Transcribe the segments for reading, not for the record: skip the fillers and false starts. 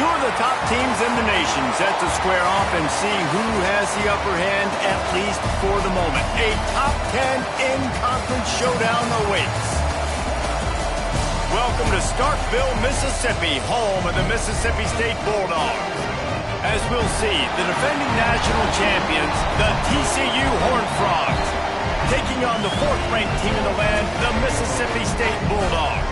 Two of the top teams in the nation set to square off and see who has the upper hand, at least for the moment. A top 10 in-conference showdown awaits. Welcome to Starkville, Mississippi, home of the Mississippi State Bulldogs. As we'll see, the defending national champions, the TCU Horned Frogs, taking on the fourth-ranked team in the land, the Mississippi State Bulldogs.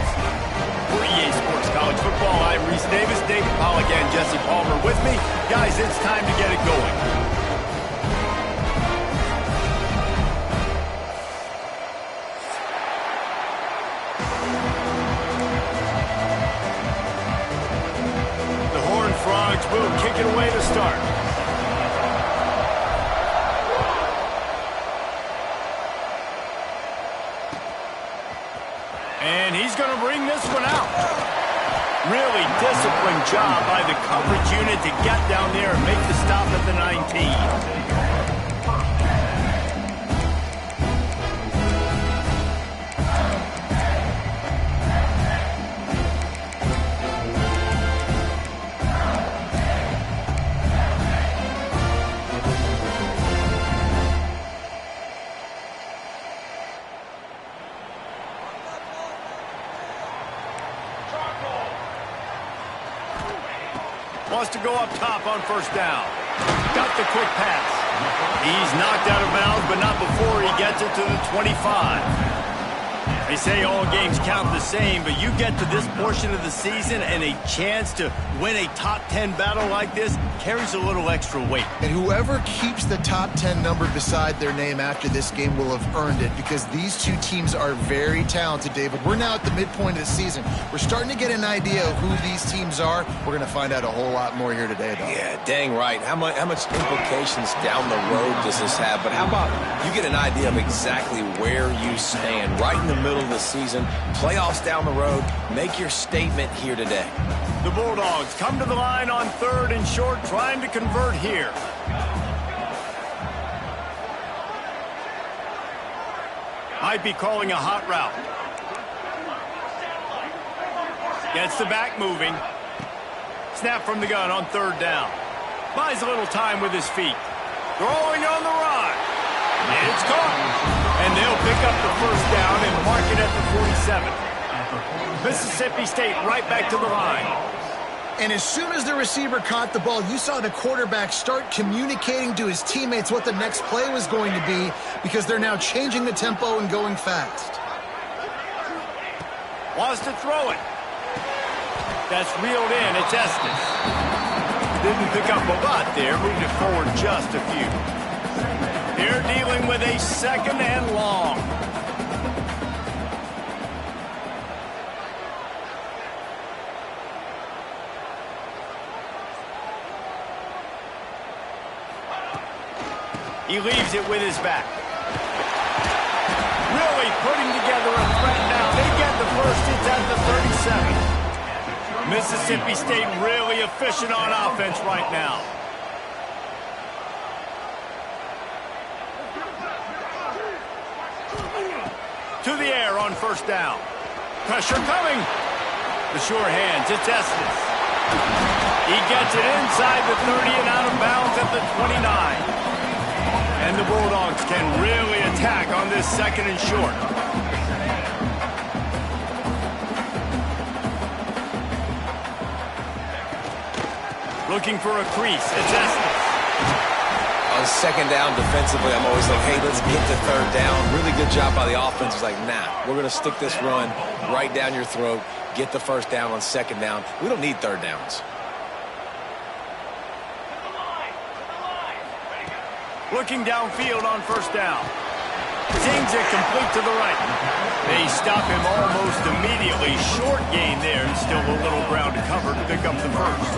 For EA Sports College Football, I'm Reese Davis, David Pollack, and Jesse Palmer with me. Guys, it's time to get it going. The Horned Frogs will kick it away to start. And he's going to bring this one out. Really disciplined job by the coverage unit to get down there and make the stop at the 19. Wants to go up top on first down. Got the quick pass. He's knocked out of bounds, but not before he gets it to the 25. They say all games count the same, but you get to this portion of the season and a chance to win a top 10 battle like this carries a little extra weight. And whoever keeps the top 10 number beside their name after this game will have earned it, because these two teams are very talented, David. We're now at the midpoint of the season. We're starting to get an idea of who these teams are. We're going to find out a whole lot more here today, though. Yeah, dang right. How much implications down the road does this have? But how about you get an idea of exactly where you stand right in the middle of the season, playoffs down the road, make your statement here today. The Bulldogs come to the line on third and short, trying to convert here. Might be calling a hot route. Gets the back moving. Snap from the gun on third down. Buys a little time with his feet. Throwing on the run. It's caught. And they'll pick up the first down and mark it at the 47. Mississippi State right back to the line. And as soon as the receiver caught the ball, you saw the quarterback start communicating to his teammates what the next play was going to be, because they're now changing the tempo and going fast. Wants to throw it. That's reeled in. It's Estes. Didn't pick up a lot there. Moved it forward just a few. They're dealing with a second and long. He leaves it with his back. Really putting together a threat now. They get the first. It's at the 37. Mississippi State really efficient on offense right now. To the air on first down. Pressure coming. The sure hands. It's Estes. He gets it inside the 30 and out of bounds at the 29. And the Bulldogs can really attack on this second and short. Looking for a crease. It's Estes. On second down defensively, I'm always like, hey, let's get to third down. Really good job by the offense. It's like, nah, we're going to stick this run right down your throat, get the first down on second down. We don't need third downs. Looking downfield on first down. Sings it complete to the right. They stop him almost immediately. Short gain there, and still a little ground to cover to pick up the first.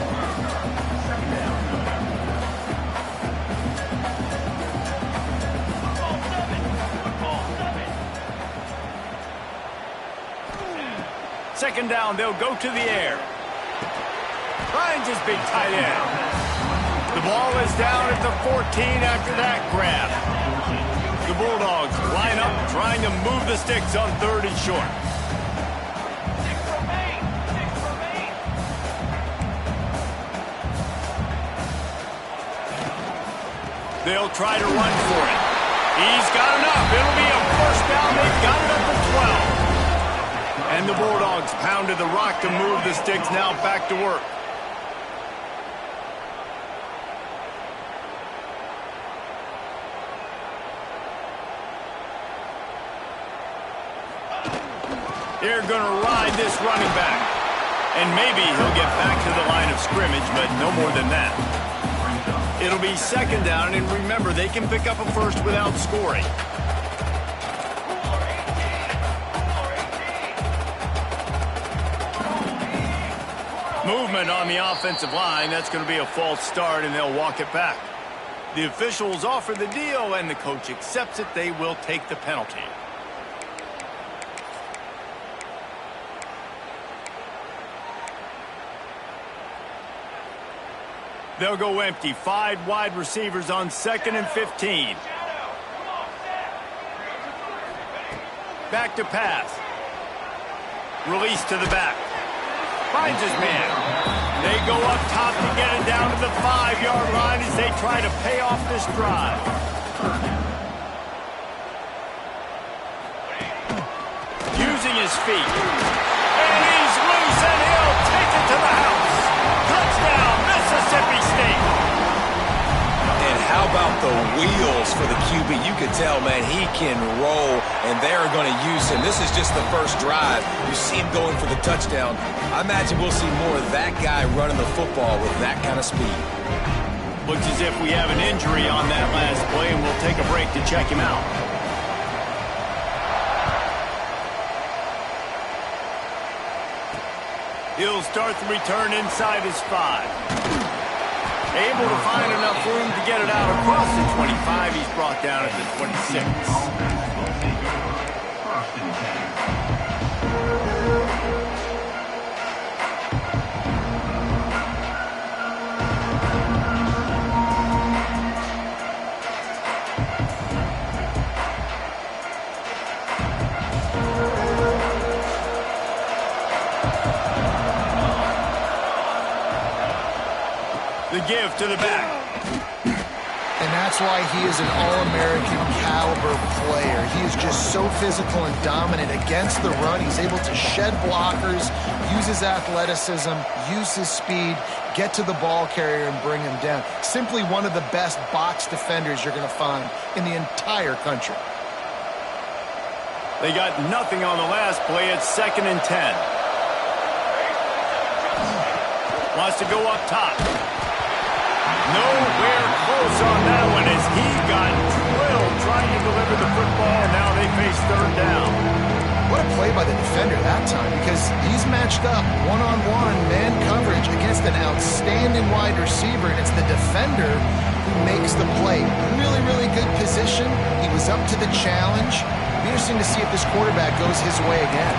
Second down, they'll go to the air. Finds his big tight end. The ball is down at the 14 after that grab. The Bulldogs line up, trying to move the sticks on third and short. They'll try to run for it. He's got enough. It'll be a first down. They've got it up to 12. And the Bulldogs pounded the rock to move the sticks. Now back to work. They're going to ride this running back. And maybe he'll get back to the line of scrimmage, but no more than that. It'll be second down, and remember, they can pick up a first without scoring. Movement on the offensive line. That's going to be a false start, and they'll walk it back. The officials offer the deal, and the coach accepts it. They will take the penalty. They'll go empty. 5 wide receivers on 2nd and 15. Back to pass. Release to the back. Finds his man. They go up top to get it down to the 5-yard line as they try to pay off this drive. Using his feet. And he's loose, and he'll take it to the house. Touchdown, Mississippi State. And how about the wheels for the QB? You could tell, man, he can roll, and they're going to use him. This is just the first drive. You see him going for the touchdown. I imagine we'll see more of that guy running the football with that kind of speed. Looks as if we have an injury on that last play, and we'll take a break to check him out. He'll start the return inside his 5. Able to find enough room to get it out across the 25. He's brought down at the 26. The give to the back. And that's why he is an All-American caliber player. He is just so physical and dominant against the run. He's able to shed blockers, use his athleticism, use his speed, get to the ball carrier and bring him down. Simply one of the best box defenders you're going to find in the entire country. They got nothing on the last play. It's 2nd and 10. Wants to go up top. Nowhere close on that one as he got drilled trying to deliver the football. Now they face 3rd down. What a play by the defender that time, because he's matched up one-on-one man coverage against an outstanding wide receiver, and it's the defender who makes the play. Really, really good position. He was up to the challenge. It'll be interesting to see if this quarterback goes his way again.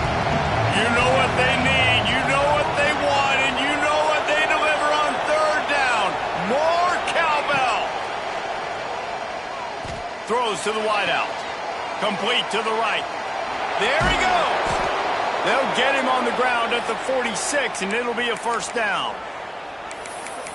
You know what they need. You know what they want, and you know what they deliver on 3rd down. More cowbell. Throws to the wideout. Complete to the right. There he goes. They'll get him on the ground at the 46, and it'll be a first down.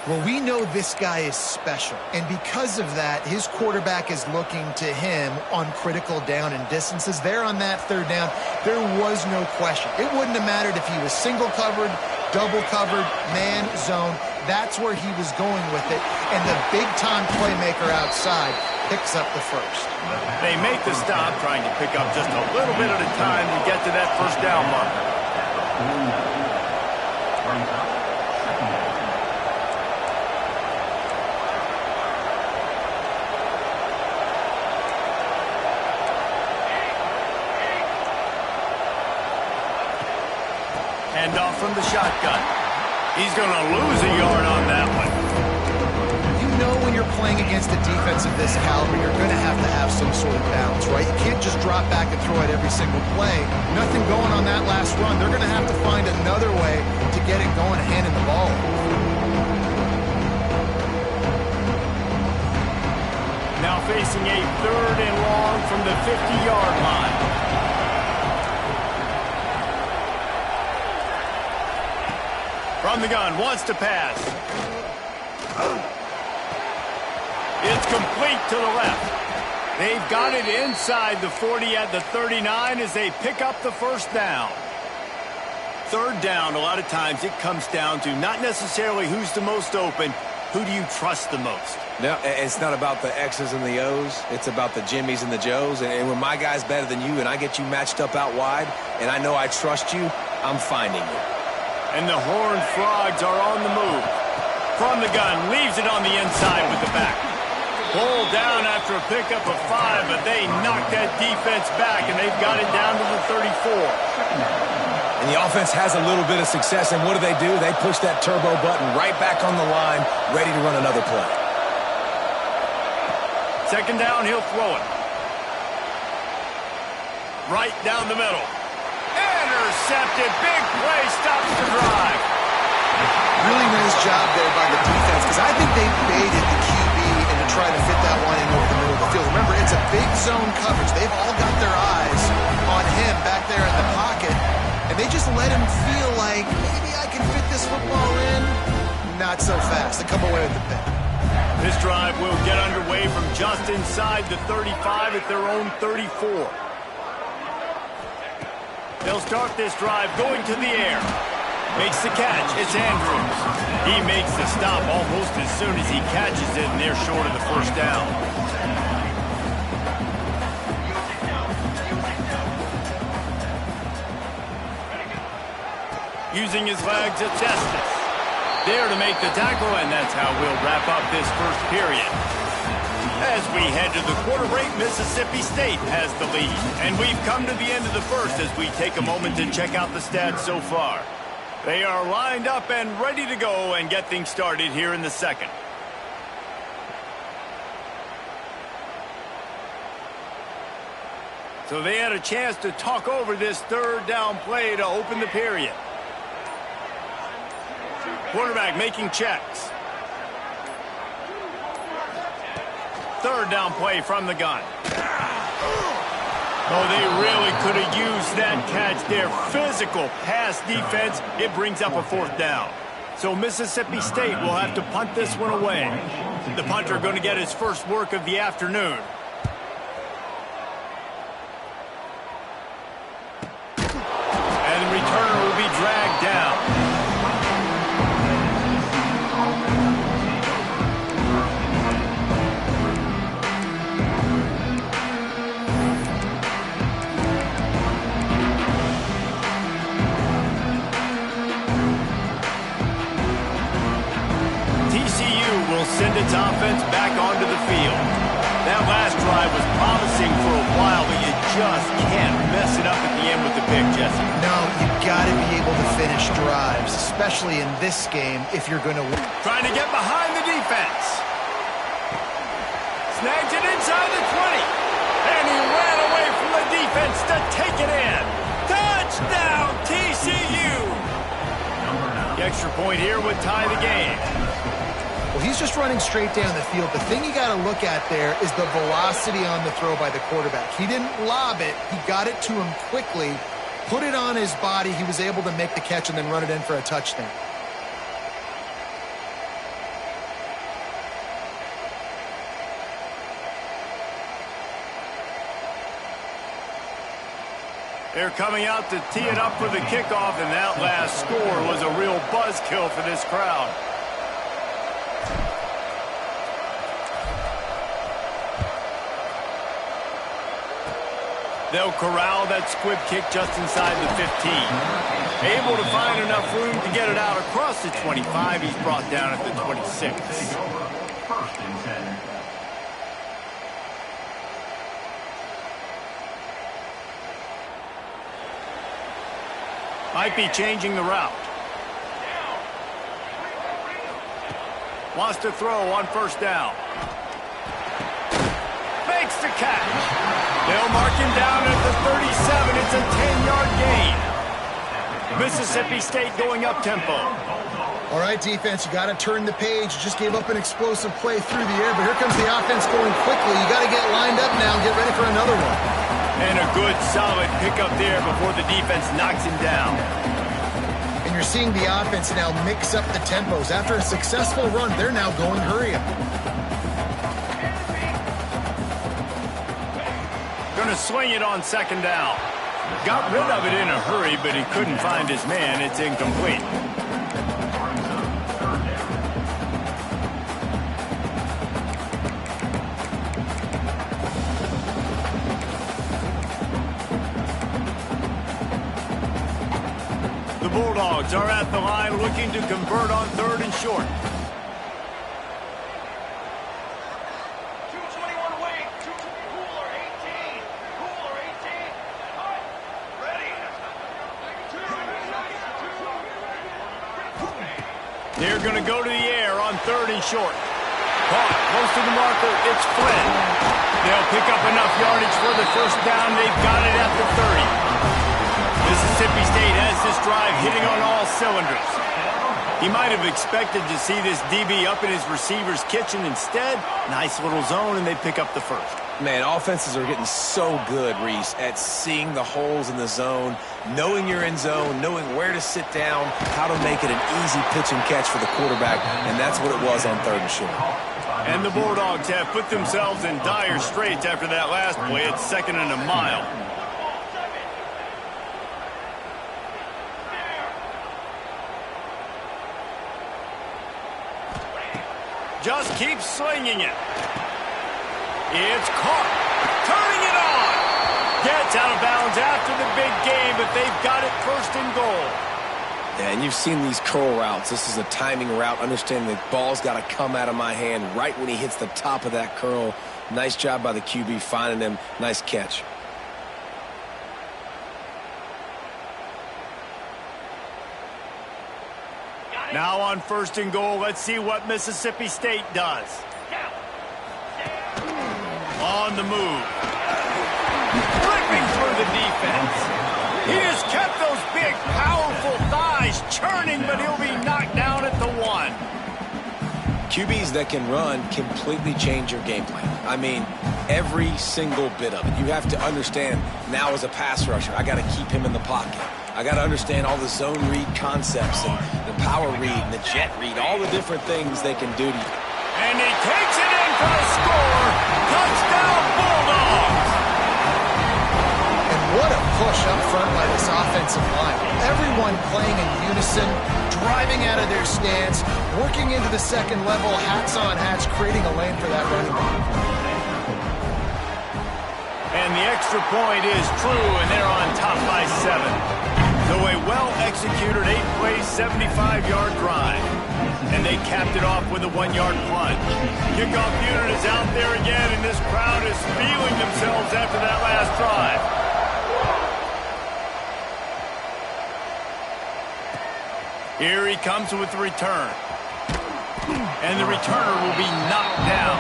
Well, we know this guy is special, and because of that, his quarterback is looking to him on critical down and distances. There on that 3rd down, there was no question. It wouldn't have mattered if he was single covered, double covered, man, zone. That's where he was going with it, and the big-time playmaker outside picks up the first. They make the stop, trying to pick up just a little bit at a time to get to that first down marker. Handoff from the shotgun. He's going to lose a yard on that one. You know when you're playing against a defense of this caliber, you're going to have some sort of balance, right? You can't just drop back and throw it every single play. Nothing going on that last run. They're going to have to find another way to get it going, handing the ball. Now facing a 3rd and long from the 50-yard line. From the gun, wants to pass. It's complete to the left. They've got it inside the 40 at the 39 as they pick up the first down. Third down, a lot of times it comes down to not necessarily who's the most open, who do you trust the most? No, it's not about the X's and the O's. It's about the Jimmys and the Joes. And when my guy's better than you and I get you matched up out wide and I know I trust you, I'm finding you. And the Horned Frogs are on the move. From the gun, leaves it on the inside with the back. Pulled down after a pickup of 5, but they knocked that defense back, and they've got it down to the 34. And the offense has a little bit of success, and what do? They push that turbo button right back on the line, ready to run another play. Second down, he'll throw it. Right down the middle. Intercepted. Big play, stops the drive. Really nice job there by the defense, because I think they baited the QB into trying to fit that one in over the middle of the field. Remember, it's a big zone coverage. They've all got their eyes on him back there in the pocket, and they just let him feel like, maybe I can fit this football in. Not so fast. They come away with the pick. This drive will get underway from just inside the 35 at their own 34. They'll start this drive going to the air. Makes the catch. It's Andrews. He makes the stop almost as soon as he catches it, and they're short of the first down. Using his legs, it's Estes. There to make the tackle, and that's how we'll wrap up this first period. As we head to the quarter break, Mississippi State has the lead. And we've come to the end of the first as we take a moment to check out the stats so far. They are lined up and ready to go and get things started here in the second. So they had a chance to talk over this third down play to open the period. Quarterback making checks. Third down play from the gun. Oh, they really could have used that catch there. Physical pass defense. It brings up a fourth down. So Mississippi State will have to punt this one away. The punter going to get his first work of the afternoon. And the returner will be dragged down. Send its offense back onto the field. That last drive was promising for a while, but you just can't mess it up at the end with the pick, Jesse. No, you've got to be able to finish drives, especially in this game if you're going to win. Trying to get behind the defense. Snags it inside the 20. And he ran away from the defense to take it in. Touchdown, TCU! The extra point here would tie the game. Well, he's just running straight down the field. The thing you got to look at there is the velocity on the throw by the quarterback. He didn't lob it. He got it to him quickly, put it on his body. He was able to make the catch and then run it in for a touchdown. They're coming out to tee it up for the kickoff, and that last score was a real buzzkill for this crowd. They'll corral that squib kick just inside the 15. Able to find enough room to get it out across the 25. He's brought down at the 26. Might be changing the route. Wants to throw on first down. Makes the catch. They'll mark him down at the 37. It's a 10-yard gain. Mississippi State going up-tempo. All right, defense, you got to turn the page. You just gave up an explosive play through the air, but here comes the offense going quickly. You got to get lined up now and get ready for another one. And a good, solid pickup there before the defense knocks him down. And you're seeing the offense now mix up the tempos. After a successful run, they're now going hurry up. Going to swing it on second down. Got rid of it in a hurry, but he couldn't find his man. It's incomplete. The Bulldogs are at the line looking to convert on 3rd and short. They're going to go to the air on 3rd and short. Caught close to the marker. It's Flynn. They'll pick up enough yardage for the first down. They've got it at the 30. Mississippi State has this drive hitting on all cylinders. He might have expected to see this DB up in his receiver's kitchen. Instead, nice little zone, and they pick up the first. Man, offenses are getting so good, Reese, at seeing the holes in the zone, knowing you're in zone, knowing where to sit down, how to make it an easy pitch and catch for the quarterback, and that's what it was on 3rd and short. And the Bulldogs have put themselves in dire straits after that last play. It's 2nd and a mile. Just keep slinging it. It's caught. Turning it on. Gets out of bounds after the big game, but they've got it 1st and goal. Yeah, and you've seen these curl routes. This is a timing route. Understanding the ball's got to come out of my hand right when he hits the top of that curl. Nice job by the QB finding him. Nice catch. Now on 1st and goal, let's see what Mississippi State does. On the move. Ripping through the defense. He has kept those big, powerful thighs churning, but he'll be knocked down at the 1. QBs that can run completely change your game plan. I mean, every single bit of it. You have to understand now as a pass rusher, I got to keep him in the pocket. I got to understand all the zone read concepts and the power read and the jet read, all the different things they can do to you. And he takes it in for the score. Touchdown, Bulldogs! And what a push up front by this offensive line. Everyone playing in unison, driving out of their stance, working into the second level, hats on hats, creating a lane for that running back. And the extra point is true, and they're on top by 7. So a well-executed 8-play, 75-yard drive. And they capped it off with a 1-yard plunge. Kickoff unit is out there again, and this crowd is feeling themselves after that last drive. Here he comes with the return. And the returner will be knocked down.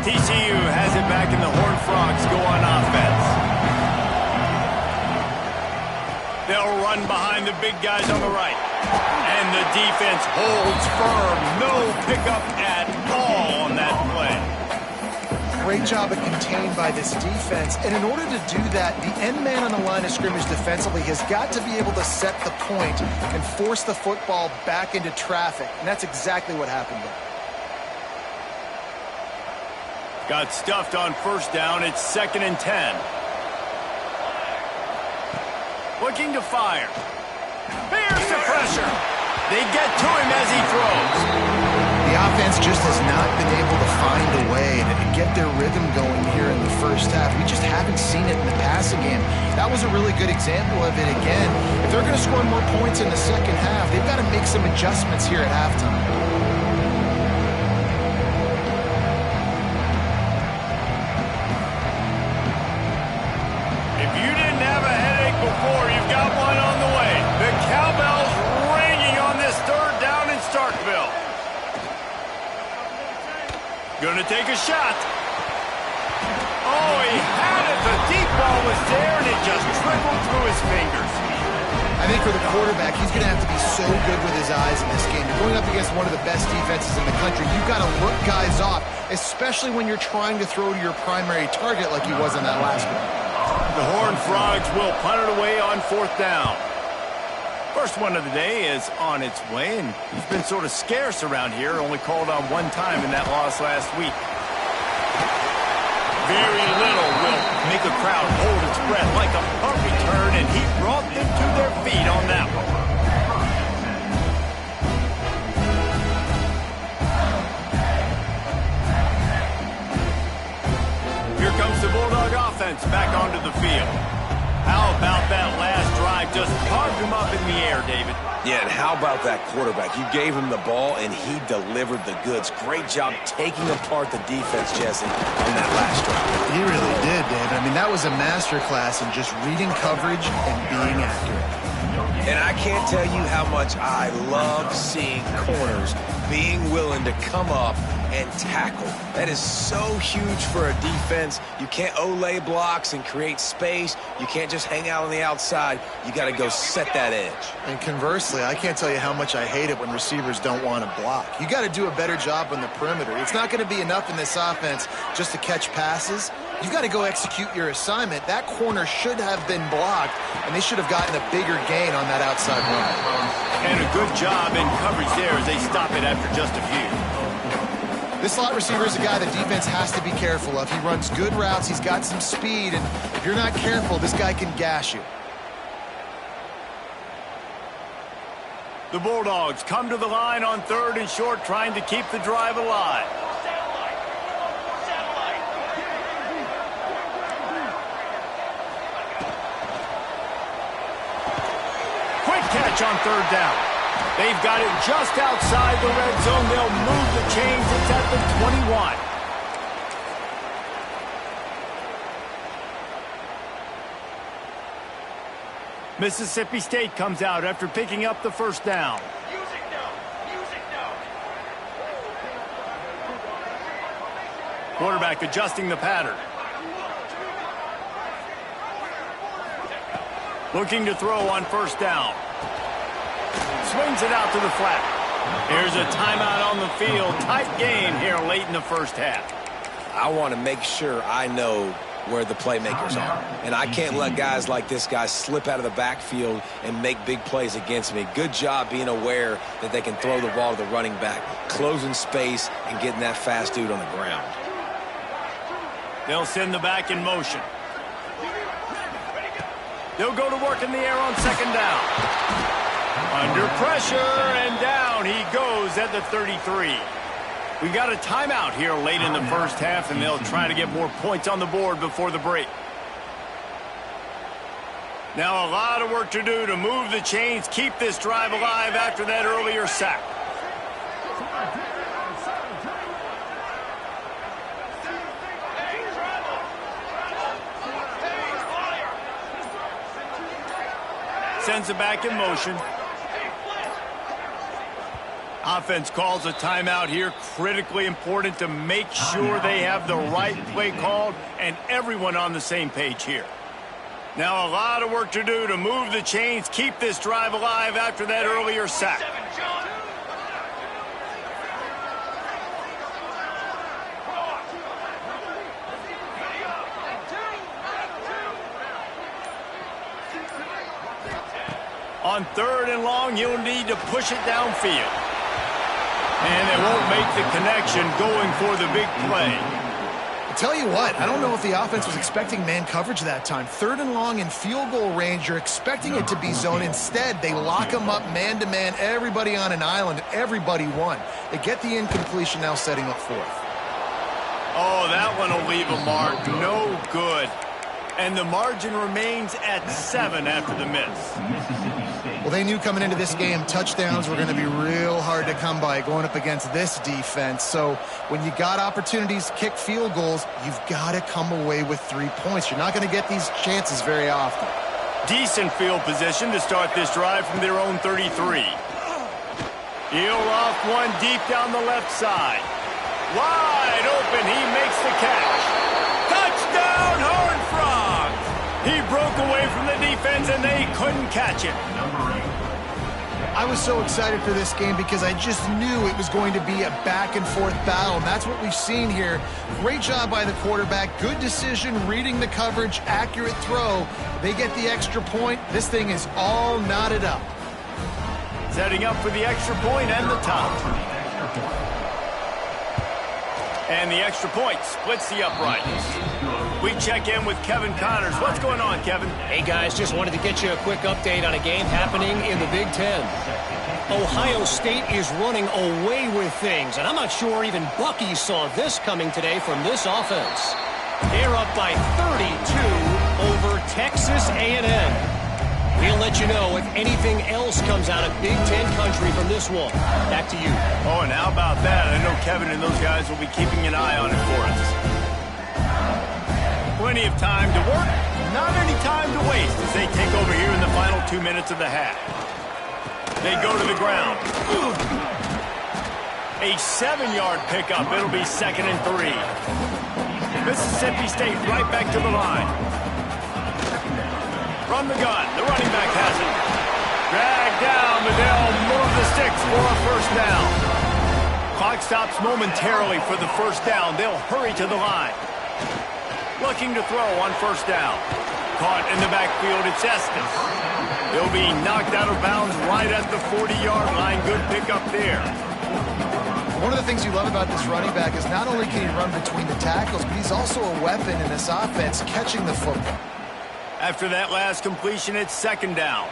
TCU has it back, and the Horned Frogs go on offense. They'll run behind the big guys on the right. And the defense holds firm. No pickup at all on that play. Great job of contained by this defense. And in order to do that, the end man on the line of scrimmage defensively has got to be able to set the point and force the football back into traffic. And that's exactly what happened there. Got stuffed on 1st down. It's 2nd and 10. Looking to fire. Here's the pressure. They get to him as he throws. The offense just has not been able to find a way to get their rhythm going here in the first half. We just haven't seen it in the passing game. That was a really good example of it again. If they're going to score more points in the second half, they've got to make some adjustments here at halftime. If you didn't have a headache before, you've got one on the way. The cowbell's ringing on this 3rd down in Starkville. Gonna take a shot. Oh, he had it. The deep ball was there, and it just trickled through his fingers. I think for the quarterback, he's going to have to be so good with his eyes in this game. You're going up against one of the best defenses in the country. You've got to look guys off, especially when you're trying to throw to your primary target like he was in that last one. The Horned Frogs will punt it away on 4th down. First one of the day is on its way, and he's been sort of scarce around here, only called on one time in that loss last week. Very little will make a crowd hold its breath like a punt return, and he brought them to their feet on that one. Here comes the Bulldog offense back onto the field. How about that last drive? Just carved him up in the air, David. Yeah, and how about that quarterback? You gave him the ball, and he delivered the goods. Great job taking apart the defense, Jesse, on that last drive. He really did, David. I mean, that was a masterclass in just reading coverage and being accurate. And I can't tell you how much I love seeing corners being willing to come up and tackle. That is so huge for a defense. You can't Olay blocks and create space. You can't just hang out on the outside. You got to go set that edge. And conversely, I can't tell you how much I hate it when receivers don't want to block. You got to do a better job on the perimeter. It's not going to be enough in this offense just to catch passes. You've got to go execute your assignment. That corner should have been blocked, and they should have gotten a bigger gain on that outside run. And a good job in coverage there as they stop it after just a few. This slot receiver is a guy the defense has to be careful of. He runs good routes, he's got some speed, and if you're not careful, this guy can gash you. The Bulldogs come to the line on 3rd and short, trying to keep the drive alive. Quick catch on 3rd down. They've got it just outside the red zone. They'll move the chains. It's at the 21. Mississippi State comes out after picking up the 1st down. Quarterback adjusting the pattern. Looking to throw on 1st down. Swings it out to the flat. Here's a timeout on the field. Tight game here late in the 1st half. I want to make sure I know where the playmakers are. And I can't let guys like this guy slip out of the backfield and make big plays against me. Good job being aware that they can throw the ball to the running back, closing space, and getting that fast dude on the ground. They'll send the back in motion. They'll go to work in the air on 2nd down. Under pressure, and down he goes at the 33. We got a timeout here late in the 1st half, and they'll try to get more points on the board before the break. Now a lot of work to do to move the chains, keep this drive alive after that earlier sack. Sends it back in motion. Offense calls a timeout here. Critically important to make sure they have the right play called and everyone on the same page here. Now a lot of work to do to move the chains, keep this drive alive after that earlier sack. On 3rd and long, you'll need to push it downfield. And they won't make the connection going for the big play. I'll tell you what, I don't know if the offense was expecting man coverage that time. 3rd and long in field goal range, you're expecting it to be zone. Instead, they lock them up man-to-man, everybody on an island, everybody won. They get the incompletion, now setting up 4th. Oh, that one will leave a mark. No good. And the margin remains at 7 after the miss. Well, they knew coming into this game touchdowns were going to be real hard to come by going up against this defense. So when you got opportunities to kick field goals, you've got to come away with 3 points. You're not going to get these chances very often. Decent field position to start this drive from their own 33. He'll off one deep down the left side. Wide open, he makes the catch. Touchdown, Horned Frogs! He broke away from the defense defense, and they couldn't catch it. I was so excited for this game because I just knew it was going to be a back-and-forth battle, and that's what we've seen here. Great job by the quarterback. Good decision, reading the coverage, accurate throw. They get the extra point. This thing is all knotted up. Setting up for the extra point and the top. And the extra point splits the uprights. We check in with Kevin Connors. What's going on, Kevin? Hey, guys, just wanted to get you a quick update on a game happening in the Big Ten. Ohio State is running away with things, and I'm not sure even Bucky saw this coming today from this offense. They're up by 32 over Texas A&M. We'll let you know if anything else comes out of Big Ten country from this one. Back to you. Oh, and how about that? I know Kevin and those guys will be keeping an eye on it for us. Plenty of time to work, not any time to waste as they take over here in the final 2 minutes of the half. They go to the ground. A 7-yard pickup. It'll be 2nd and 3. Mississippi State right back to the line. From the gun, the running back has it. Dragged down, but they'll move the sticks for a first down. Clock stops momentarily for the first down. They'll hurry to the line. Looking to throw on first down. Caught in the backfield, it's Estes. They'll be knocked out of bounds right at the 40-yard line. Good pickup there. One of the things you love about this running back is not only can he run between the tackles, but he's also a weapon in this offense catching the football. After that last completion, it's 2nd down.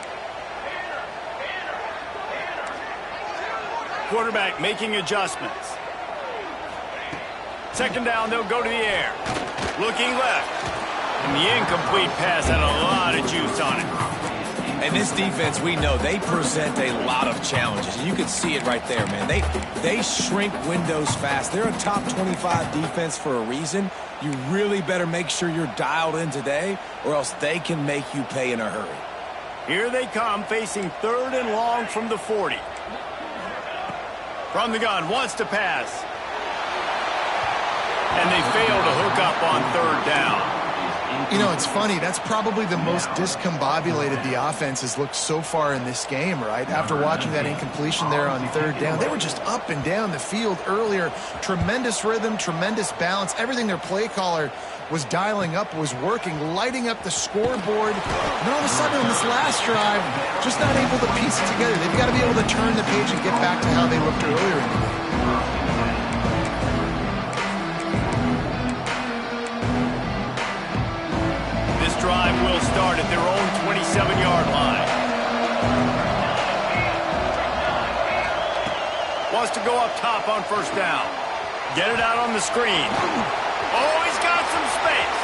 Quarterback making adjustments. 2nd down, they'll go to the air. Looking left. And the incomplete pass had a lot of juice on it. And this defense, we know, they present a lot of challenges. And you can see it right there, man. They shrink windows fast. They're a top 25 defense for a reason. You really better make sure you're dialed in today, or else they can make you pay in a hurry. Here they come, facing 3rd and long from the 40. From the gun, wants to pass. And they fail to hook up on 3rd down. You know, it's funny. That's probably the most discombobulated the offense has looked so far in this game, right? After watching that incompletion there on 3rd down, they were just up and down the field earlier. Tremendous rhythm, tremendous balance. Everything their play caller was dialing up was working, lighting up the scoreboard. And all of a sudden on this last drive, just not able to piece it together. They've got to be able to turn the page and get back to how they looked earlier in the game. Drive will start at their own 27-yard line. Wants to go up top on first down. Get it out on the screen. Oh, he's got some space.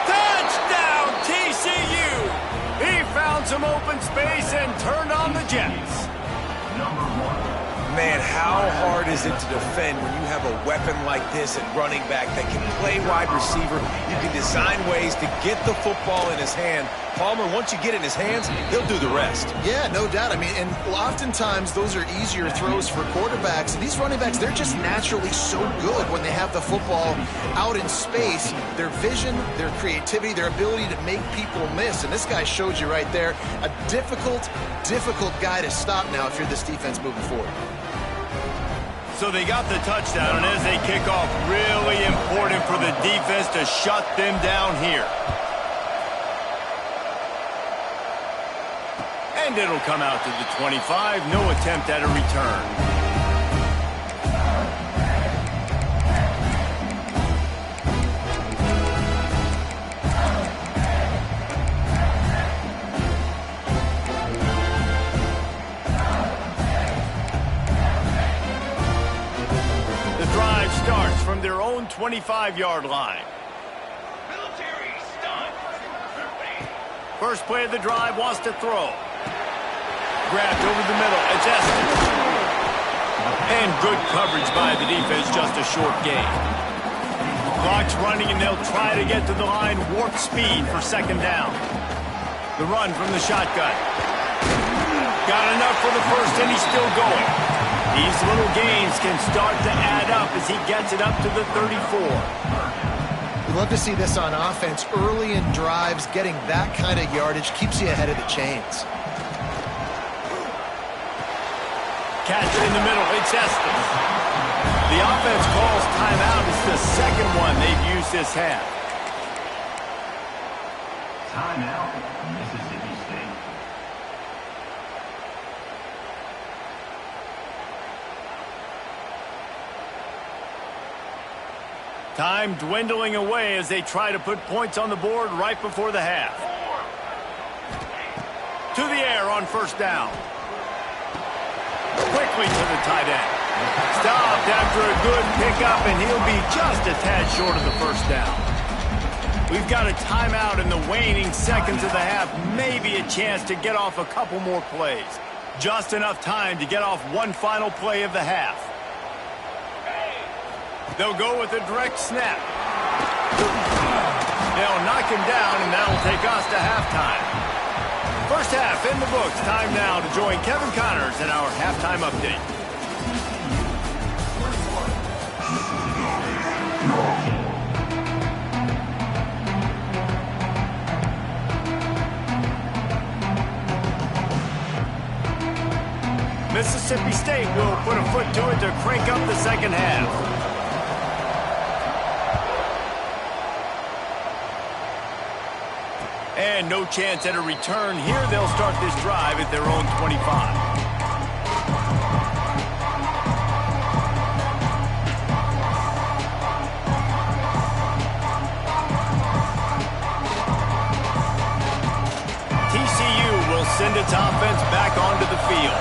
Touchdown, TCU! He found some open space and turned on the Jets. Man, how hard is it to defend when you have a weapon like this at running back that can play wide receiver? You can design ways to get the football in his hand. Palmer, once you get it in his hands, he'll do the rest. Yeah, no doubt. I mean, and oftentimes those are easier throws for quarterbacks. These running backs, they're just naturally so good when they have the football out in space. Their vision, their creativity, their ability to make people miss. And this guy showed you right there, a difficult guy to stop now if you're this defense moving forward. So they got the touchdown, and as they kick off, really important for the defense to shut them down here. And it'll come out to the 25. No attempt at a return. Starts from their own 25-yard line. First play of the drive, wants to throw. Grabbed over the middle. It's Estes. And good coverage by the defense, just a short gain. Clock's running, and they'll try to get to the line. Warp speed for 2nd down. The run from the shotgun. Got enough for the first, and he's still going. These little gains can start to add up as he gets it up to the 34. We love to see this on offense. Early in drives, getting that kind of yardage keeps you ahead of the chains. Catch in the middle. It's Estes. The offense calls timeout. It's the second one they've used this half. Timeout, Mississippi State. Time dwindling away as they try to put points on the board right before the half. To the air on first down. Quickly to the tight end. Stopped after a good pickup, and he'll be just a tad short of the first down. We've got a timeout in the waning seconds of the half. Maybe a chance to get off a couple more plays. Just enough time to get off one final play of the half. They'll go with a direct snap. They'll knock him down, and that'll take us to halftime. First half in the books. Time now to join Kevin Connors in our halftime update. Mississippi State will put a foot to it to crank up the second half. And no chance at a return here. They'll start this drive at their own 25. TCU will send its offense back onto the field.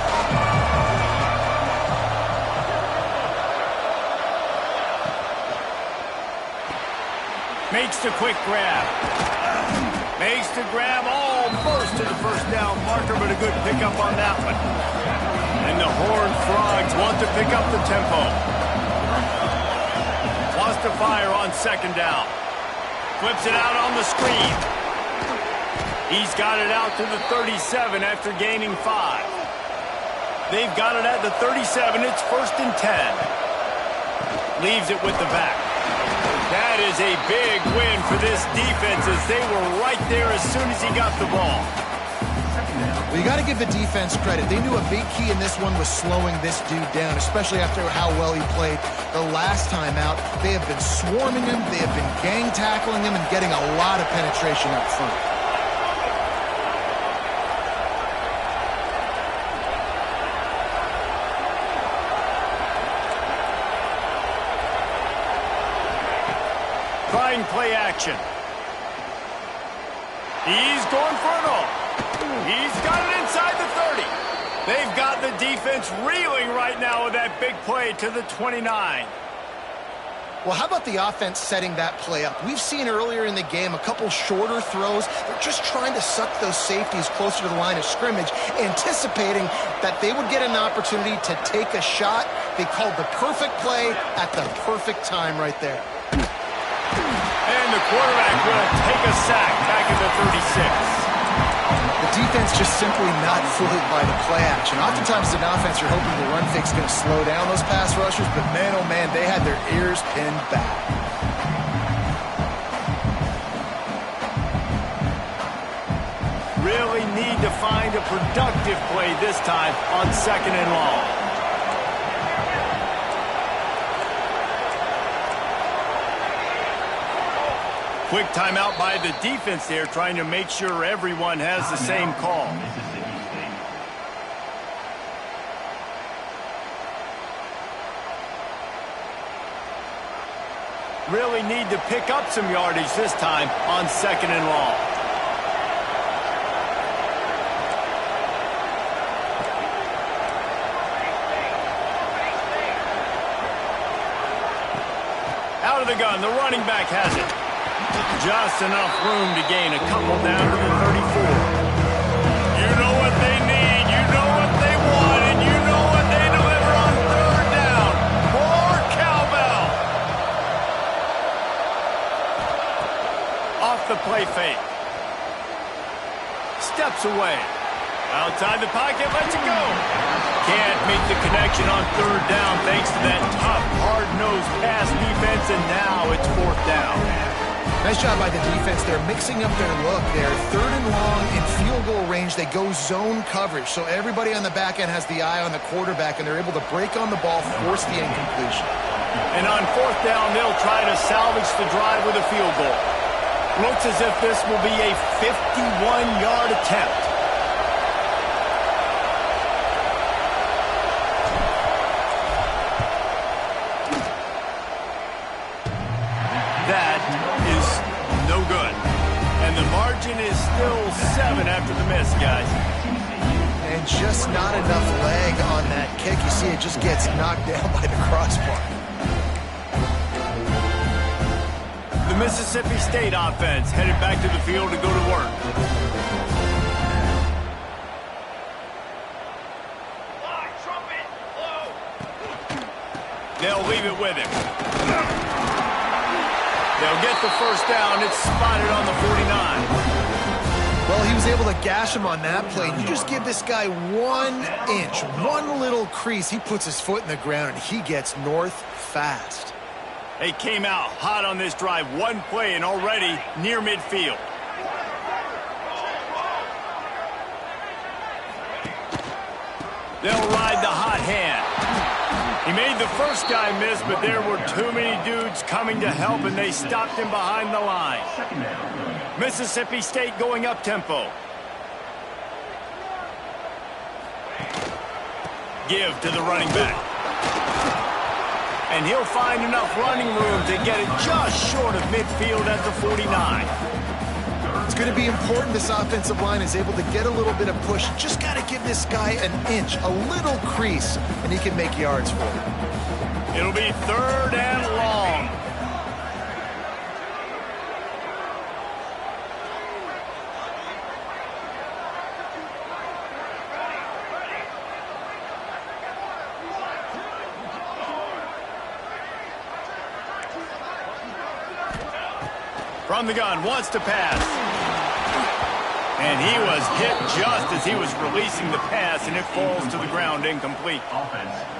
Makes the quick grab. Makes the grab almost to the first down marker, but a good pickup on that one. And the Horned Frogs want to pick up the tempo. Wants to fire on second down. Flips it out on the screen. He's got it out to the 37 after gaining 5. They've got it at the 37. It's 1st and 10. Leaves it with the back. That is a big win for this defense as they were right there as soon as he got the ball. Well, you got to give the defense credit. They knew a big key in this one was slowing this dude down, especially after how well he played the last time out. They have been swarming him. They have been gang tackling him and getting a lot of penetration up front. Trying play action. He's going for it all. He's got it inside the 30. They've got the defense reeling right now with that big play to the 29. Well, how about the offense setting that play up? We've seen earlier in the game a couple shorter throws. They're just trying to suck those safeties closer to the line of scrimmage, anticipating that they would get an opportunity to take a shot. They called the perfect play at the perfect time right there. And the quarterback will take a sack back at the 36. The defense just simply not fooled by the play action. Oftentimes, as an offense, you're hoping the run fake's going to slow down those pass rushers, but man, oh man, they had their ears pinned back. Really need to find a productive play this time on 2nd and long. Quick timeout by the defense there, trying to make sure everyone has the same call. Really need to pick up some yardage this time on 2nd and long. Out of the gun, the running back has it. Just enough room to gain a couple down to the 34. You know what they need, you know what they want, and you know what they deliver on 3rd down. More cowbell. Off the play fake. Steps away. Outside the pocket, lets it go. can't make the connection on third down thanks to that tough, hard-nosed pass defense, and now it's fourth down. Nice job by the defense. They're mixing up their look. They're third and long in field goal range. They go zone coverage, so everybody on the back end has the eye on the quarterback, and they're able to break on the ball, force the incompletion. And on fourth down, they'll try to salvage the drive with a field goal. Looks as if this will be a 51-yard attempt. That is no good. And the margin is still 7 after the miss, guys. And just not enough leg on that kick. You see it just gets knocked down by the crossbar. The Mississippi State offense headed back to the field to go to work. They'll leave it with him. They'll get the first down. It's spotted on the 49. Well, he was able to gash him on that play. You just give this guy 1 inch, one little crease. He puts his foot in the ground, and he gets north fast. They came out hot on this drive. One play and already near midfield. They'll ride the hot hand. He made the first guy miss, but there were too many dudes coming to help, and they stopped him behind the line. Mississippi State going up-tempo. Give to the running back. And he'll find enough running room to get it just short of midfield at the 49. It's going to be important this offensive line is able to get a little bit of push. Just got to give this guy an inch, a little crease, and he can make yards for it. It'll be third and long. From the gun, wants to pass. And he was hit just as he was releasing the pass, and it falls to the ground incomplete.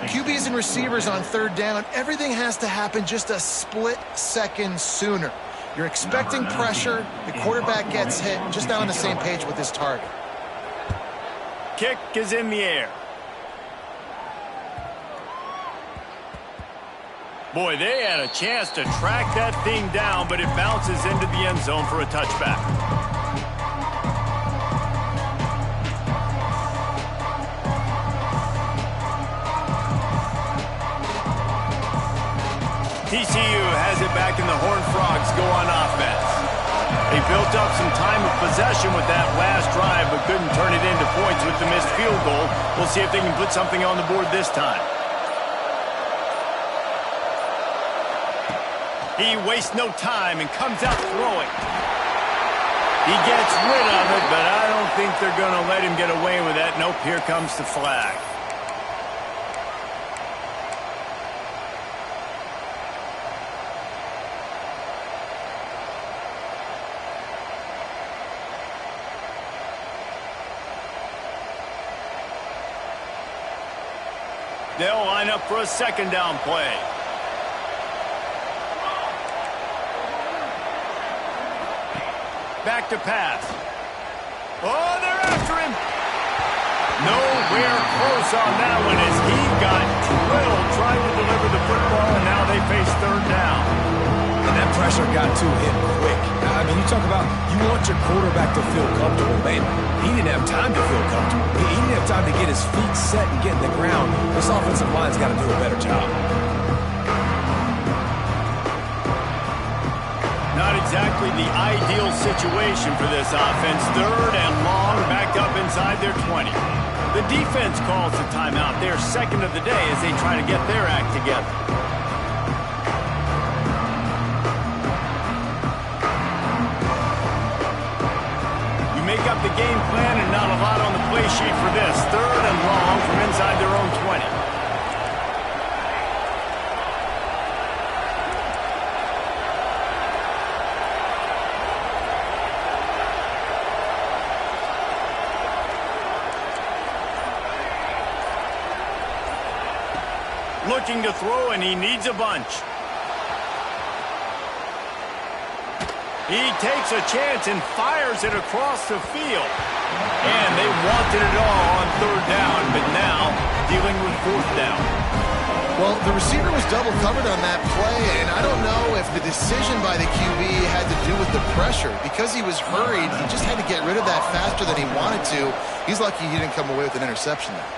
QBs and receivers on third down, everything has to happen just a split second sooner. You're expecting pressure, the quarterback gets hit, just not on the same page with his target. Kick is in the air. Boy, they had a chance to track that thing down, but it bounces into the end zone for a touchback. TCU has it back, and the Horned Frogs go on offense. They built up some time of possession with that last drive, but couldn't turn it into points with the missed field goal. We'll see if they can put something on the board this time. He wastes no time and comes out throwing. He gets rid of it, but I don't think they're going to let him get away with that. Nope, here comes the flag. They'll line up for a second down play. Back to pass. Oh, they're after him. Nowhere close on that one as he got drilled trying to deliver the football, and now they face third down. And that pressure got to him quick. I mean, you talk about you want your quarterback to feel comfortable, man. He didn't have time to feel comfortable. He didn't have time to get his feet set and get in the ground. This offensive line's got to do a better job. Not exactly the ideal situation for this offense. Third and long, backed up inside their 20. The defense calls the timeout. They're second of the day as they try to get their act together. You make up the game plan and not a lot on the play sheet for this. Third and long from inside their own 20. Looking to throw, and he needs a bunch. He takes a chance and fires it across the field. And they wanted it all on third down, but now dealing with fourth down. Well, the receiver was double covered on that play, and I don't know if the decision by the QB had to do with the pressure. Because he was hurried, he just had to get rid of that faster than he wanted to. He's lucky he didn't come away with an interception there.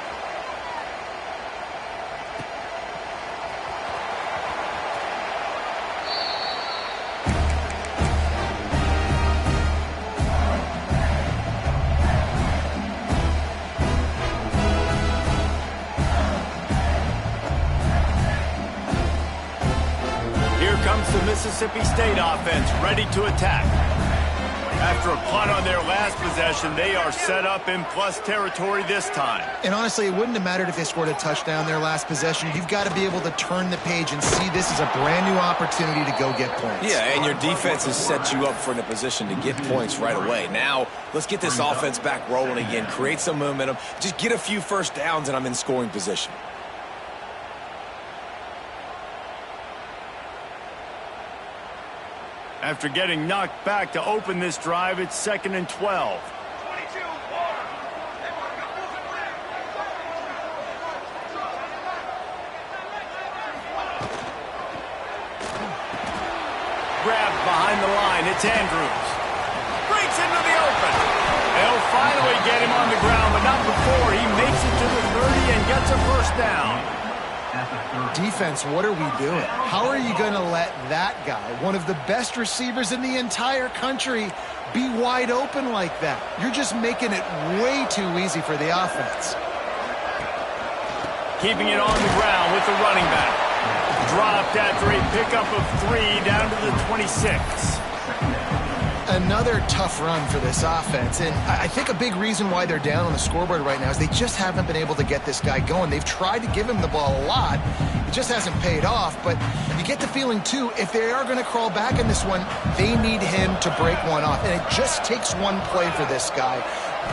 Mississippi State offense ready to attack. After a punt on their last possession, they are set up in plus territory this time. And honestly, it wouldn't have mattered if they scored a touchdown their last possession. You've got to be able to turn the page and see this as a brand new opportunity to go get points. Yeah, and your defense has set you up for a position to get points right away. Now, let's get this offense back rolling again, create some momentum, just get a few first downs, and I'm in scoring position. After getting knocked back to open this drive, it's 2nd and 12. Grabbed behind the line, it's Andrews. Breaks into the open. They'll finally get him on the ground, but not before he makes it to the 30 and gets a first down. Defense, what are we doing? How are you going to let that guy, one of the best receivers in the entire country, be wide open like that? You're just making it way too easy for the offense. Keeping it on the ground with the running back. Dropped after a pickup of 3 down to the 26. Another tough run for this offense, and I think a big reason why they're down on the scoreboard right now is they just haven't been able to get this guy going. They've tried to give him the ball a lot. It just hasn't paid off, but you get the feeling, too, if they are going to crawl back in this one, they need him to break one off, and it just takes one play for this guy.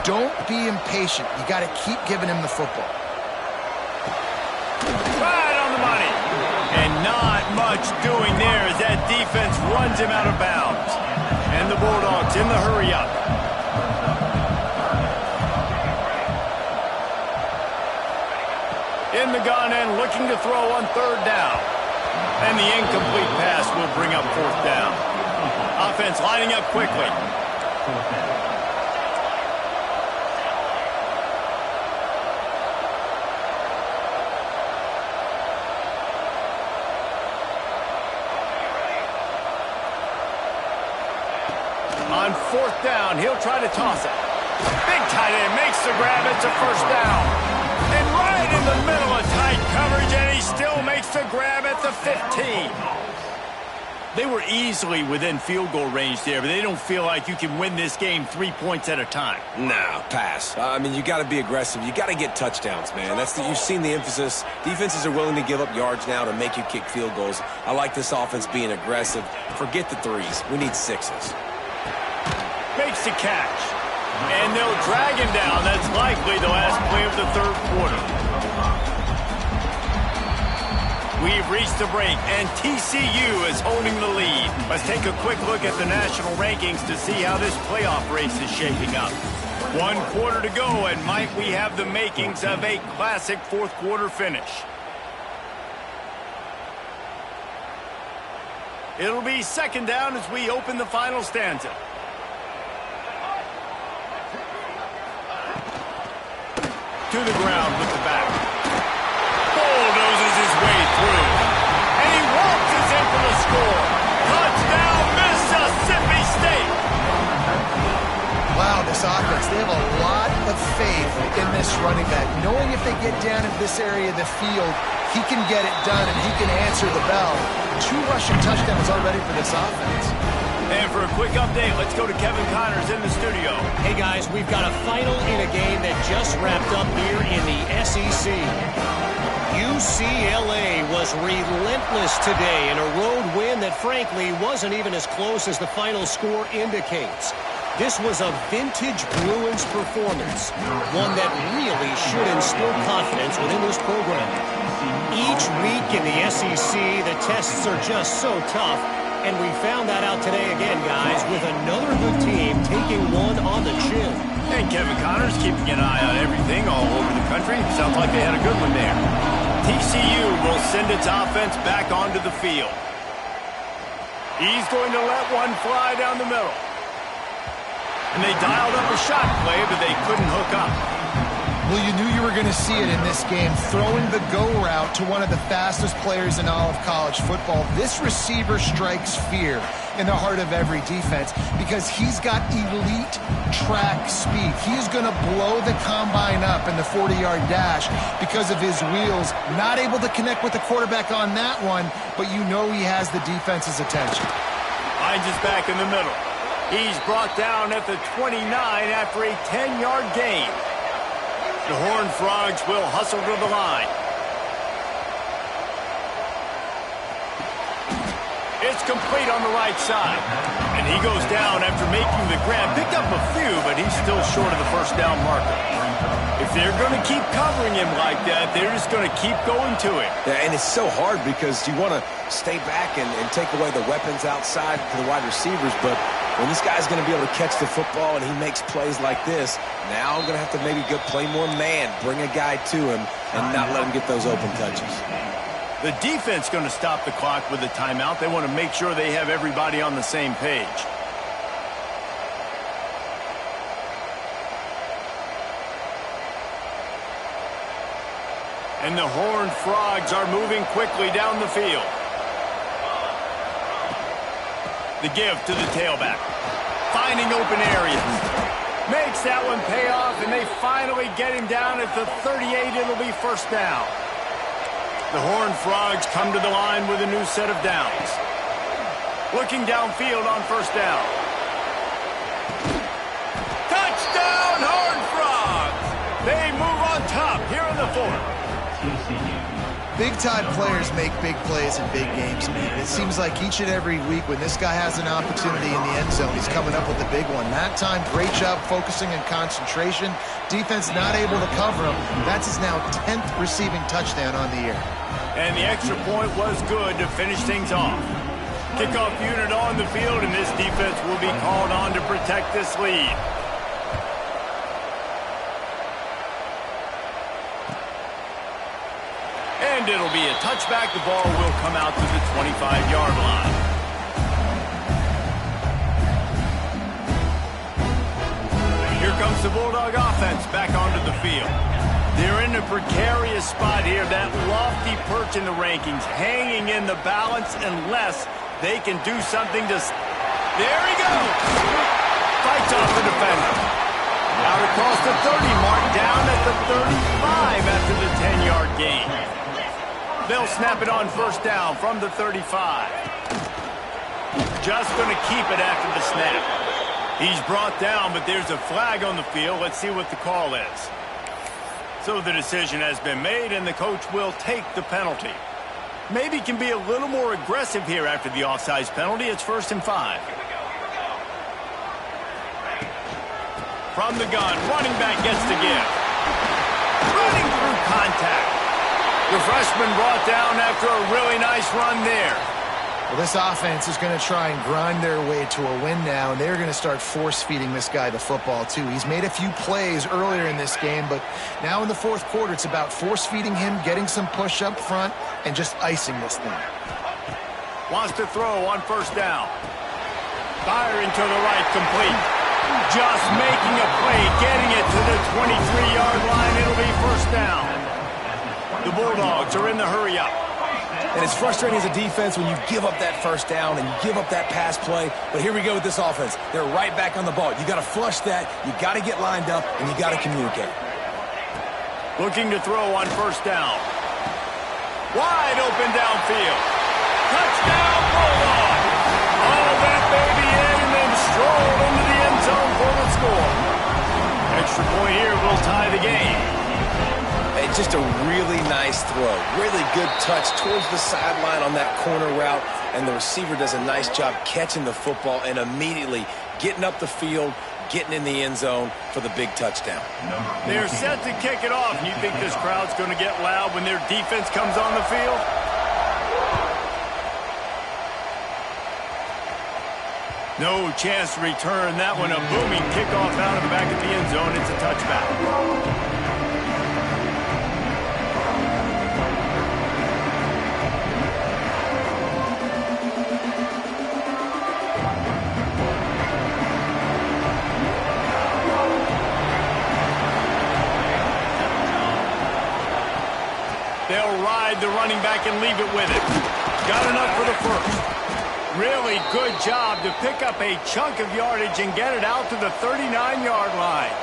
Don't be impatient. You got to keep giving him the football. Right on the money. And not much doing there as that defense runs him out of bounds. And the Bulldogs in the hurry-up. In the gun and looking to throw on third down. And the incomplete pass will bring up fourth down. Offense lining up quickly. On fourth down, he'll try to toss it. Big tight end makes the grab. It's a first down. And right in the middle of tight coverage, and he still makes the grab at the 15. They were easily within field goal range there, but they don't feel like you can win this game 3 points at a time. No, pass. I mean, you got to be aggressive. You got to get touchdowns, man. You've seen the emphasis. Defenses are willing to give up yards now to make you kick field goals. I like this offense being aggressive. Forget the threes. We need sixes. Makes the catch. And they'll drag him down. That's likely the last play of the third quarter. We've reached the break, and TCU is holding the lead. Let's take a quick look at the national rankings to see how this playoff race is shaping up. 1 quarter to go, and might we have the makings of a classic fourth quarter finish. It'll be second down as we open the final stanza. To the ground with the back. Bulldozes his way through. And he waltzes in for the score. Touchdown, Mississippi State. Wow, this offense, they have a lot of faith in this running back. Knowing if they get down into this area of the field, he can get it done and he can answer the bell. 2 rushing touchdowns already for this offense. And for a quick update, let's go to Kevin Connors in the studio. Hey, guys, we've got a final in a game that just wrapped up here in the SEC. UCLA was relentless today in a road win that, frankly, wasn't even as close as the final score indicates. This was a vintage Bruins performance, one that really should instill confidence within this program. Each week in the SEC, the tests are just so tough, and we found that out today again, guys, with another good team taking one on the chin. And Kevin Connors keeping an eye on everything all over the country. Sounds like they had a good one there. TCU will send its offense back onto the field. He's going to let one fly down the middle. And they dialed up a shot play, but they couldn't hook up. Well, you knew you were going to see it in this game, throwing the go route to one of the fastest players in all of college football. This receiver strikes fear in the heart of every defense because he's got elite track speed. He's going to blow the combine up in the 40-yard dash because of his wheels. Not able to connect with the quarterback on that one, but you know he has the defense's attention. Finds his back in the middle. He's brought down at the 29 after a 10-yard gain. The Horned Frogs will hustle to the line. It's complete on the right side. And he goes down after making the grab. Picked up a few, but he's still short of the first down marker. If they're going to keep covering him like that, they're just going to keep going to him. Yeah, and it's so hard because you want to stay back and take away the weapons outside to the wide receivers, but when this guy's going to be able to catch the football and he makes plays like this, now I'm going to have to maybe go play more man, bring a guy to him, and not let him get those open touches. The defense going to stop the clock with a timeout. They want to make sure they have everybody on the same page. And the Horned Frogs are moving quickly down the field. The give to the tailback. Finding open areas. Makes that one pay off, and they finally get him down at the 38. It'll be first down. The Horned Frogs come to the line with a new set of downs. Looking downfield on first down. Touchdown, Horned Frogs! They move on top here in the fourth. Big-time players make big plays in big games, man. It seems like each and every week when this guy has an opportunity in the end zone, he's coming up with a big one. That time, great job focusing and concentration. Defense not able to cover him. That's his now 10th receiving touchdown on the year. And the extra point was good to finish things off. Kickoff unit on the field, and this defense will be called on to protect this lead. And it'll be a touchback. The ball will come out to the 25-yard line. Here comes the Bulldog offense back onto the field. They're in a precarious spot here. That lofty perch in the rankings, hanging in the balance unless they can do something to... There he goes! Fights off the defender. Out across the 30 mark, down at the 35 after the 10-yard gain. They'll snap it on first down from the 35. Just going to keep it after the snap. He's brought down, but there's a flag on the field. Let's see what the call is. So the decision has been made, and the coach will take the penalty. Maybe can be a little more aggressive here after the offsides penalty. It's 1st and 5. From the gun, running back gets the give. Running through contact. The freshman brought down after a really nice run there. Well, this offense is going to try and grind their way to a win now, and they're going to start force-feeding this guy the football, too. He's made a few plays earlier in this game, but now in the fourth quarter, it's about force-feeding him, getting some push up front, and just icing this thing. Wants to throw on first down. Firing to the right, complete. Just making a play, getting it to the 23-yard line. It'll be first down. The Bulldogs are in the hurry-up. And it's frustrating as a defense when you give up that first down and you give up that pass play. But here we go with this offense. They're right back on the ball. You got to flush that. You got to get lined up, and you got to communicate. Looking to throw on first down. Wide open downfield. Touchdown, Bulldog. All that baby in and then strolled into the end zone for the score. Extra point here will tie the game. Hey, just a really nice throw. Really good touch towards the sideline on that corner route, and the receiver does a nice job catching the football and immediately getting up the field, getting in the end zone for the big touchdown. They're set to kick it off, and you think this crowd's going to get loud when their defense comes on the field? No chance to return that one. A booming kickoff out of the back of the end zone. It's a touchback. They'll ride the running back and leave it with it. Got enough for the first. Really good job to pick up a chunk of yardage and get it out to the 39-yard line.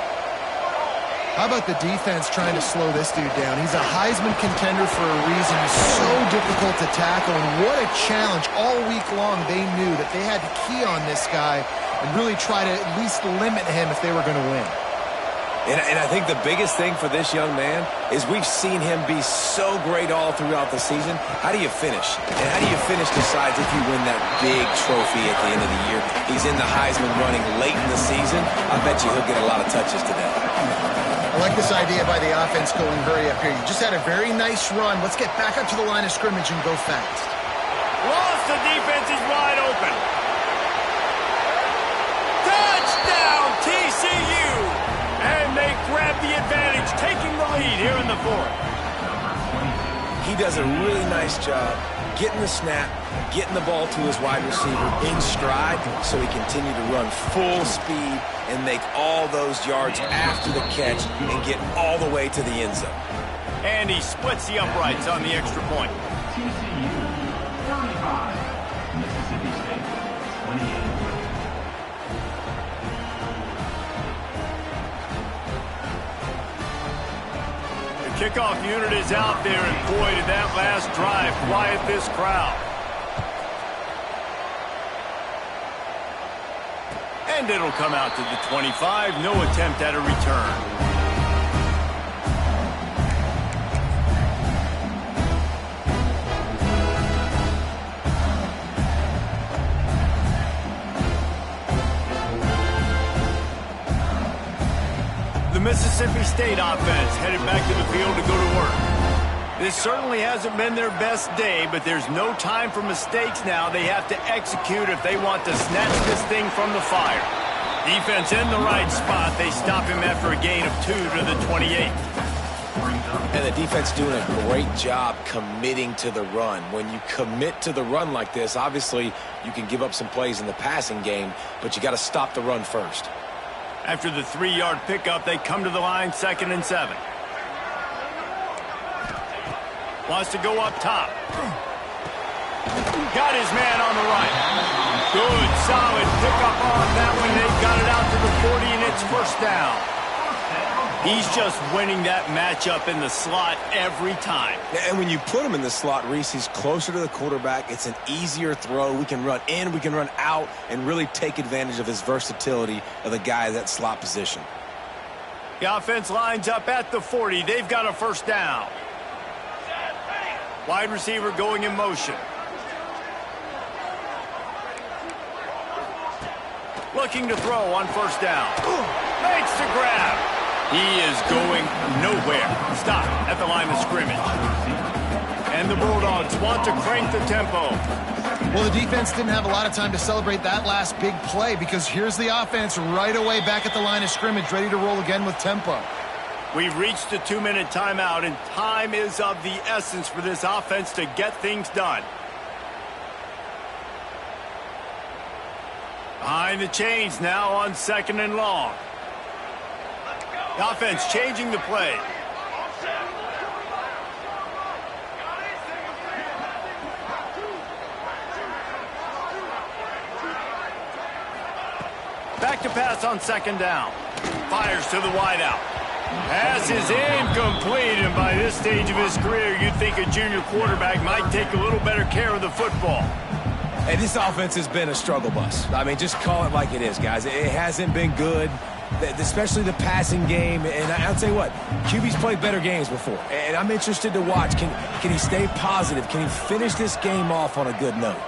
How about the defense trying to slow this dude down? He's a Heisman contender for a reason. He's so difficult to tackle, and what a challenge. All week long they knew that they had to key on this guy and really try to at least limit him if they were going to win. And I think the biggest thing for this young man is we've seen him be so great all throughout the season. How do you finish? And how do you finish decides if you win that big trophy at the end of the year. He's in the Heisman running late in the season. I bet you he'll get a lot of touches today. I like this idea by the offense going hurry up here. You just had a very nice run. Let's get back up to the line of scrimmage and go fast. Lost, the defense is wide open. Touchdown, TCU! And they grab the advantage, taking the lead here in the fourth. He does a really nice job getting the snap, getting the ball to his wide receiver in stride so he continue to run full speed and make all those yards after the catch and get all the way to the end zone. And he splits the uprights on the extra point. TCU 35, Mississippi State 28. Kickoff unit is out there, and boy, did that last drive quiet this crowd. And it'll come out to the 25. No attempt at a return. Mississippi State offense headed back to the field to go to work. This certainly hasn't been their best day, but there's no time for mistakes now. They have to execute if they want to snatch this thing from the fire. Defense in the right spot. They stop him after a gain of 2 to the 28. And the defense doing a great job committing to the run. When you commit to the run like this, obviously you can give up some plays in the passing game, but you got to stop the run first. After the 3-yard pickup, they come to the line, 2nd and 7. Wants to go up top. Got his man on the right. Good, solid pickup on that one. They've got it out to the 40, and it's first down. He's just winning that matchup in the slot every time. And when you put him in the slot, Reese, he's closer to the quarterback. It's an easier throw. We can run in, we can run out, and really take advantage of his versatility of the guy at that slot position. The offense lines up at the 40. They've got a first down. Wide receiver going in motion. Looking to throw on first down. Makes the grab. He is going nowhere. Stop at the line of scrimmage. And the Bulldogs want to crank the tempo. Well, the defense didn't have a lot of time to celebrate that last big play because here's the offense right away back at the line of scrimmage, ready to roll again with tempo. We've reached the 2-minute timeout, and time is of the essence for this offense to get things done. Behind the chains now on 2nd and long. The offense changing the play. Back to pass on 2nd down. Fires to the wideout. Pass is incomplete, and by this stage of his career, you'd think a junior quarterback might take a little better care of the football. And this offense has been a struggle bus. I mean, just call it like it is, guys. It hasn't been good. especially the passing game. And I'll tell you what, QB's played better games before, and I'm interested to watch. Can he stay positive? Can he finish this game off on a good note?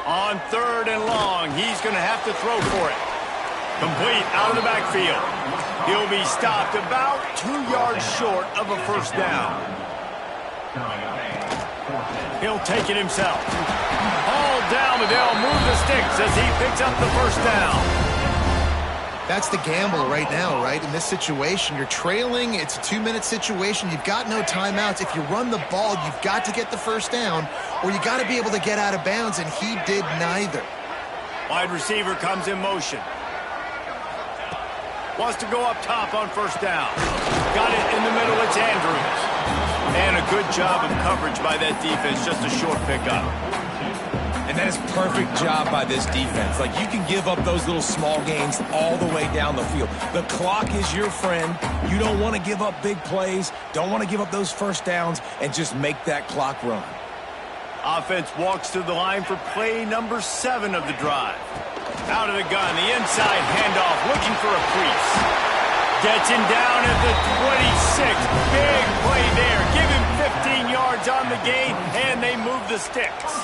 On 3rd and long, he's going to have to throw for it. Complete out of the backfield. He'll be stopped about 2 yards short of a first down. He'll take it himself. All down, but they'll move the sticks as he picks up the first down. That's the gamble right now, right? In this situation, you're trailing. It's a 2-minute situation. You've got no timeouts. If you run the ball, you've got to get the first down, or you got to be able to get out of bounds, and he did neither. Wide receiver comes in motion. Wants to go up top on first down. Got it in the middle. It's Andrews. And a good job of coverage by that defense. Just a short pickup. And that is perfect job by this defense. Like, you can give up those little small gains all the way down the field. The clock is your friend. You don't want to give up big plays. Don't want to give up those first downs and just make that clock run. Offense walks to the line for play number 7 of the drive. Out of the gun, the inside handoff, looking for a crease. Gets him down at the 26. Big play there. Give him 15 yards on the gain, and they move the sticks.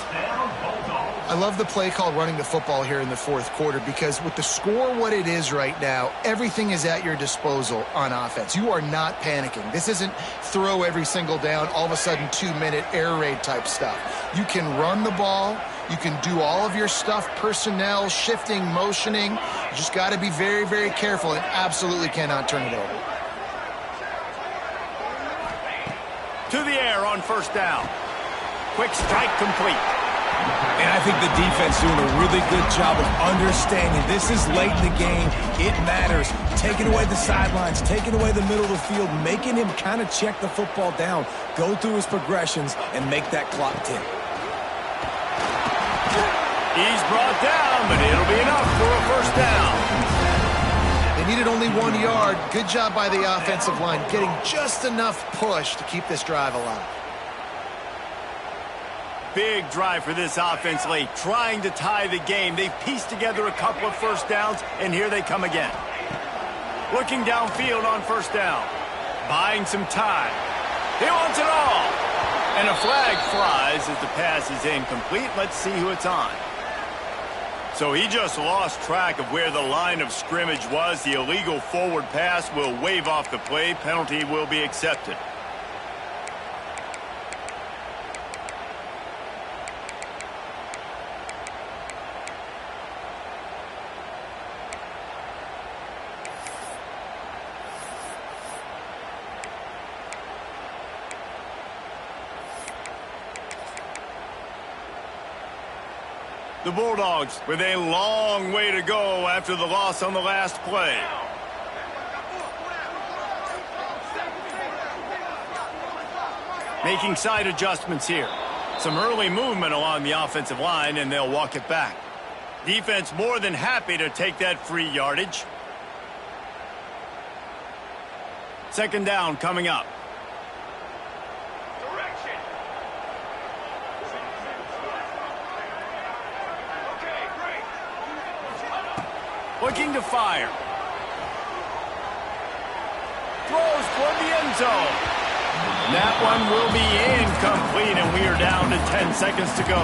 I love the play called running the football here in the 4th quarter, because with the score what it is right now, everything is at your disposal on offense. You are not panicking. This isn't throw every single down, all of a sudden 2-minute air raid type stuff. You can run the ball. You can do all of your stuff, personnel, shifting, motioning. You just got to be very, very careful and absolutely cannot turn it over. To the air on first down. Quick strike complete. And I think the defense doing a really good job of understanding this is late in the game. It matters. Taking away the sidelines, taking away the middle of the field, making him kind of check the football down, go through his progressions, and make that clock tick. He's brought down, but it'll be enough for a first down. They needed only 1 yard. Good job by the offensive line, getting just enough push to keep this drive alive. Big drive for this offense late, trying to tie the game. They've pieced together a couple of first downs, and here they come again. Looking downfield on first down. Buying some time. He wants it all. And a flag flies as the pass is incomplete. Let's see who it's on. So he just lost track of where the line of scrimmage was. The illegal forward pass will wave off the play. Penalty will be accepted. The Bulldogs with a long way to go after the loss on the last play. Making side adjustments here. Some early movement along the offensive line, and they'll walk it back. Defense more than happy to take that free yardage. Second down coming up. Looking to fire. Throws toward the end zone. That one will be incomplete, and we are down to 10 seconds to go.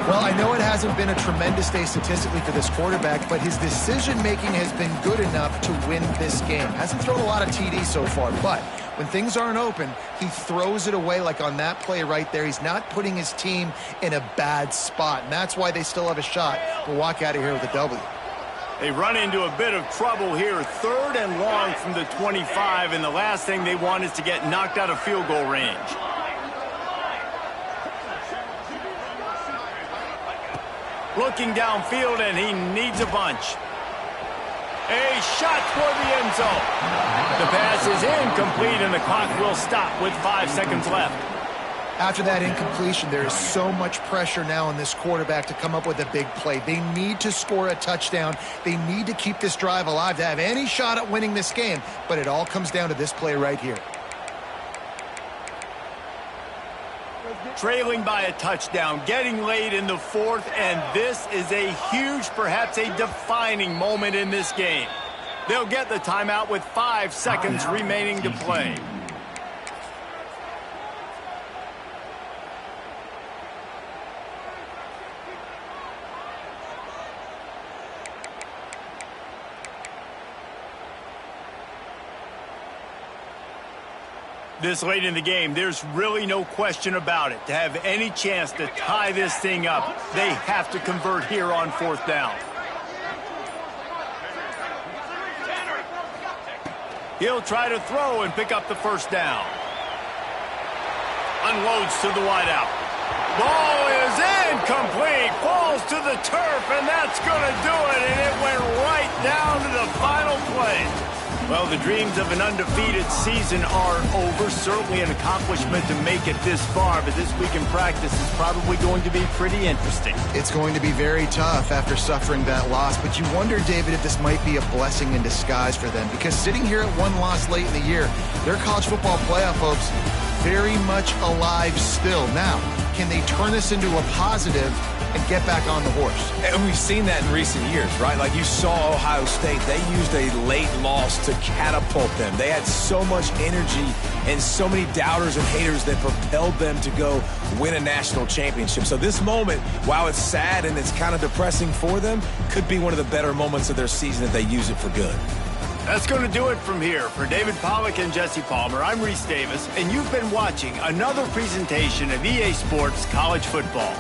Well, I know it hasn't been a tremendous day statistically for this quarterback, but his decision-making has been good enough to win this game. Hasn't thrown a lot of TDs so far, but when things aren't open, he throws it away like on that play right there. He's not putting his team in a bad spot, and that's why they still have a shot to walk out of here with a W. They run into a bit of trouble here. 3rd and long from the 25, and the last thing they want is to get knocked out of field goal range. Looking downfield, and he needs a bunch. A shot toward the end zone. The pass is incomplete, and the clock will stop with 5 seconds left. After that incompletion, there is so much pressure now on this quarterback to come up with a big play. They need to score a touchdown. They need to keep this drive alive to have any shot at winning this game, but it all comes down to this play right here. Trailing by a touchdown, getting late in the fourth, and this is a huge, perhaps a defining moment in this game. They'll get the timeout with 5 seconds remaining to play. This late in the game, there's really no question about it. To have any chance to tie this thing up, they have to convert here on 4th down. He'll try to throw and pick up the 1st down. Unloads to the wideout. Ball is incomplete. Falls to the turf, and that's going to do it. And it went right down to the final play. Well, the dreams of an undefeated season are over. Certainly an accomplishment to make it this far, but this week in practice is probably going to be pretty interesting. It's going to be very tough after suffering that loss, but you wonder, David, if this might be a blessing in disguise for them, because sitting here at 1 loss late in the year, their college football playoff hopes very much alive still. Now, can they turn this into a positive and get back on the horse? And we've seen that in recent years, right? Like you saw Ohio State, they used a late loss to catapult them. They had so much energy and so many doubters and haters that propelled them to go win a national championship. So this moment, while it's sad and it's kind of depressing for them, could be one of the better moments of their season if they use it for good. That's going to do it from here. For David Pollack and Jesse Palmer, I'm Reese Davis, and you've been watching another presentation of EA Sports College Football.